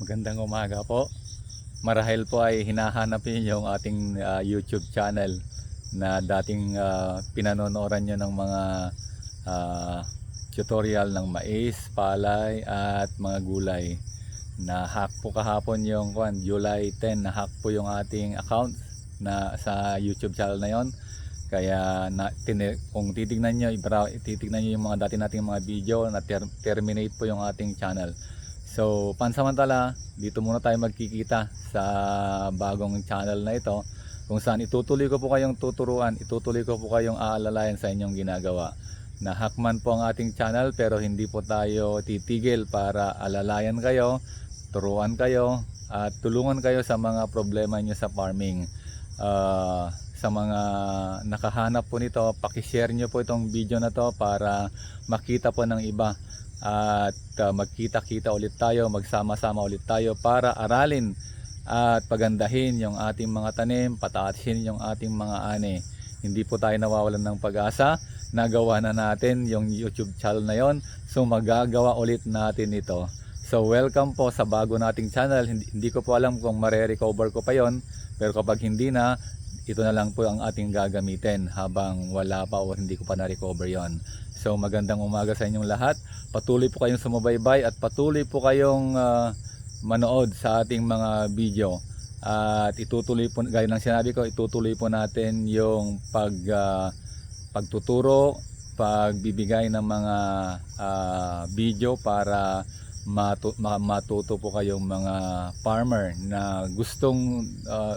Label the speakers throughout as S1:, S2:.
S1: Magandang umaga po. Marahil po ay hinahanap niyo yung ating YouTube channel na dating pinanonoran nyo ng mga ah, tutorial ng mais, palay at mga gulay. Na-hack po kahapon yung July 10, na-hack po yung ating account na sa YouTube channel na yon. Kaya kung titignan nyo, titignan nyo yung mga dati nating mga video na terminate po yung ating channel. So pansamantala, dito muna tayo magkikita sa bagong channel na ito, kung saan itutuloy ko po kayong tuturuan, itutuloy ko po kayong aalalayan sa inyong ginagawa. Na-hack man po ang ating channel, pero hindi po tayo titigil para alalayan kayo, turuan kayo at tulungan kayo sa mga problema nyo sa farming. Sa mga nakahanap po nito, pakishare nyo po itong video na to para makita po ng iba. At magkita-kita ulit tayo, magsama-sama ulit tayo para aralin at pagandahin yung ating mga tanim, pataasin yung ating mga ani. Hindi po tayo nawawalan ng pag-asa. Nagawa na natin yung YouTube channel na yon, so magagawa ulit natin ito. So welcome po sa bago nating channel. Hindi ko po alam kung mare-recover ko pa yon, pero kapag hindi na, ito na lang po ang ating gagamitin habang wala pa o hindi ko pa na-recover yon. So magandang umaga sa inyong lahat. Patuloy po kayong sumubaybay at patuloy po kayong manood sa ating mga video. At itutuloy po, gaya ng sinabi ko, itutuloy po natin yung pagtuturo, pagbibigay ng mga video para matuto po kayong mga farmer na gustong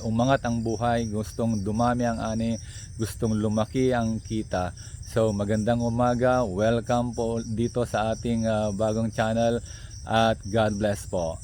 S1: umangat ang buhay, gustong dumami ang ani, gustong lumaki ang kita. So magandang umaga, welcome po dito sa ating bagong channel at God bless po.